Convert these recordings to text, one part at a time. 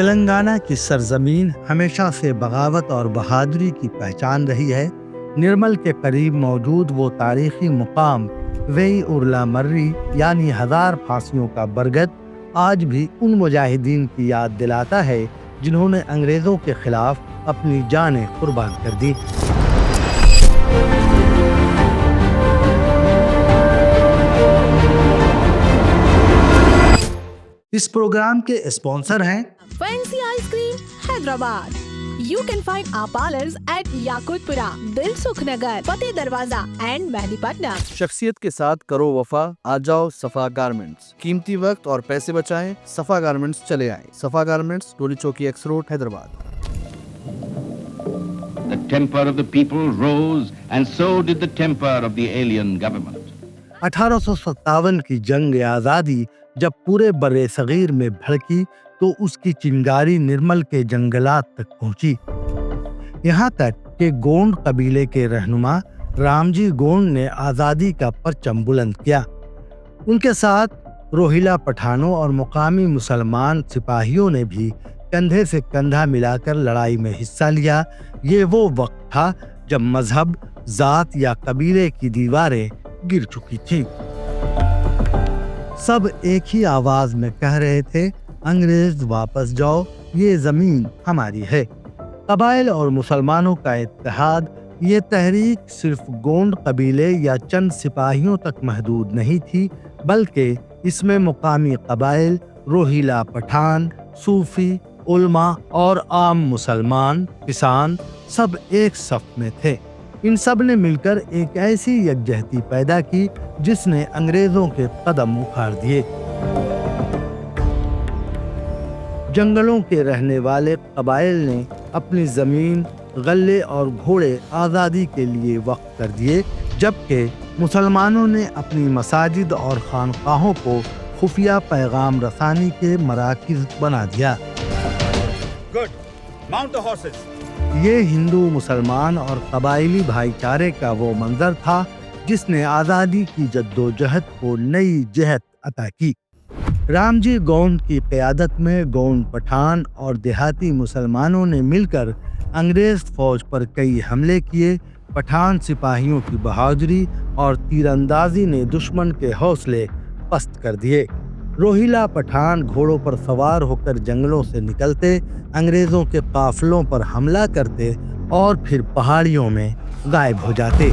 تلنگانہ کی سرزمین ہمیشہ سے بغاوت اور بہادری کی پہچان رہی ہے۔ نرمل کے قریب موجود وہ تاریخی مقام وئی ارلا مرری یعنی 1000 پھانسیوں کا برگد آج بھی ان مجاہدین کی یاد دلاتا ہے جنہوں نے انگریزوں کے خلاف اپنی جانیں قربان کر دی۔ اس پروگرام کے اسپانسر ہیں fancy ice cream Hyderabad. You can find our parlors at Yakutpura, Dilsukh Nagar, Fateh Darwaza and Mehdi Patna. شخصیت کے ساتھ کرو وفا، آ جاؤ صفا گارمنٹس۔ قیمتی وقت اور پیسے بچائیں، صفا گارمنٹس چلے آئیں۔ صفا garments, Toli Chowki x road, Hyderabad. The temper of the people rose and so did the temper of the alien government. 1857 کی جنگ آزادی جب پورے بر صغیر میں بھڑکی تو اس کی چنگاری نرمل کے جنگلات تک پہنچی، یہاں تک کہ گونڈ قبیلے کے رہنما رامجی گونڈ نے آزادی کا پرچم بلند کیا۔ ان کے ساتھ روہیلا پٹھانوں اور مقامی مسلمان سپاہیوں نے بھی کندھے سے کندھا ملا کر لڑائی میں حصہ لیا۔ یہ وہ وقت تھا جب مذہب، ذات یا قبیلے کی دیواریں گر چکی تھیں۔ سب ایک ہی آواز میں کہہ رہے تھے، انگریز واپس جاؤ، یہ زمین ہماری ہے۔ قبائل اور مسلمانوں کا اتحاد، یہ تحریک صرف گونڈ قبیلے یا چند سپاہیوں تک محدود نہیں تھی، بلکہ اس میں مقامی قبائل، روہیلا پٹھان، صوفی، علماء اور عام مسلمان، کسان سب ایک صف میں تھے۔ ان سب نے مل کر ایک ایسی یکجہتی پیدا کی جس نے انگریزوں کے قدم اکھاڑ دیے۔ جنگلوں کے رہنے والے قبائل نے اپنی زمین، غلے اور گھوڑے آزادی کے لیے وقف کر دیے، جبکہ مسلمانوں نے اپنی مساجد اور خانقاہوں کو خفیہ پیغام رسانی کے مراکز بنا دیا۔ یہ ہندو، مسلمان اور قبائلی بھائی چارے کا وہ منظر تھا جس نے آزادی کی جدوجہد کو نئی جہت عطا کی۔ رامجی گونڈ کی قیادت میں گونڈ پٹھان اور دیہاتی مسلمانوں نے مل کر انگریز فوج پر کئی حملے کیے۔ پٹھان سپاہیوں کی بہادری اور تیر اندازی نے دشمن کے حوصلے پست کر دیے۔ روہیلا پٹھان گھوڑوں پر سوار ہو کر جنگلوں سے نکلتے، انگریزوں کے قافلوں پر حملہ کرتے اور پھر پہاڑیوں میں غائب ہو جاتے۔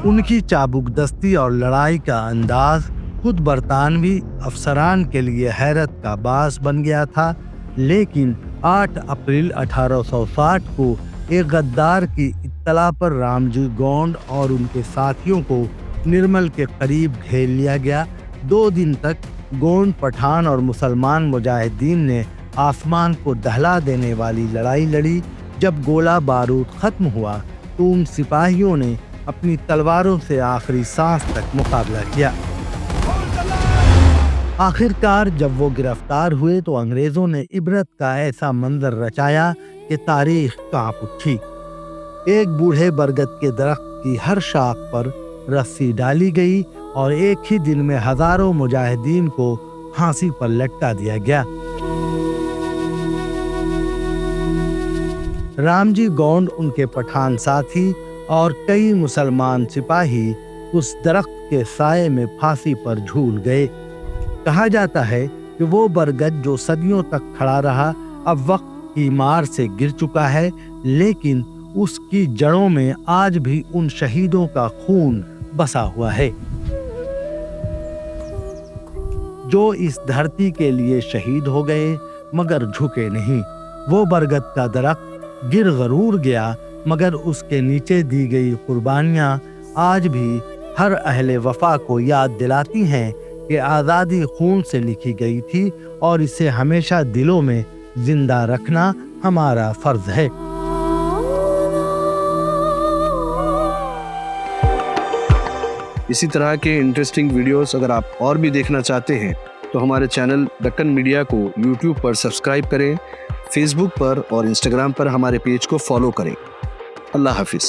ان کی چابک دستی اور لڑائی کا انداز خود برطانوی افسران کے لیے حیرت کا باعث بن گیا تھا، لیکن 8 اپریل 1860 کو ایک غدار کی اطلاع پر رامجی گونڈ اور ان کے ساتھیوں کو نرمل کے قریب گھیر لیا گیا۔ 2 دن تک گونڈ، پٹھان اور مسلمان مجاہدین نے آسمان کو دہلا دینے والی لڑائی لڑی۔ جب گولہ بارود ختم ہوا تو ان سپاہیوں نے اپنی تلواروں سے آخری سانس تک مقابلہ کیا۔ آخرکار جب وہ گرفتار ہوئے تو انگریزوں نے عبرت کا ایسا منظر رچایا کہ تاریخ کانپ اٹھی۔ ایک بوڑھے برگد کے درخت کی ہر شاخ پر رسی ڈالی گئی اور ایک ہی دن میں ہزاروں مجاہدین کو پھانسی پر لٹکا دیا گیا۔ رامجی گونڈ، ان کے پٹھان ساتھی اور کئی مسلمان سپاہی اس درخت کے سائے میں پھانسی پر جھول گئے۔ کہا جاتا ہے کہ وہ برگد جو صدیوں تک کھڑا رہا اب وقت کی مار سے گر چکا ہے، لیکن اس کی جڑوں میں آج بھی ان شہیدوں کا خون بسا ہوا ہے جو اس دھرتی کے لیے شہید ہو گئے مگر جھکے نہیں۔ وہ برگد کا درخت گر ضرور گیا مگر اس کے نیچے دی گئی قربانیاں آج بھی ہر اہل وفا کو یاد دلاتی ہیں کہ آزادی خون سے لکھی گئی تھی اور اسے ہمیشہ دلوں میں زندہ رکھنا ہمارا فرض ہے۔ اسی طرح کے انٹرسٹنگ ویڈیوز اگر آپ اور بھی دیکھنا چاہتے ہیں تو ہمارے چینل دکن میڈیا کو یوٹیوب پر سبسکرائب کریں، فیس بک پر اور انسٹاگرام پر ہمارے پیج کو فالو کریں۔ اللہ حافظ۔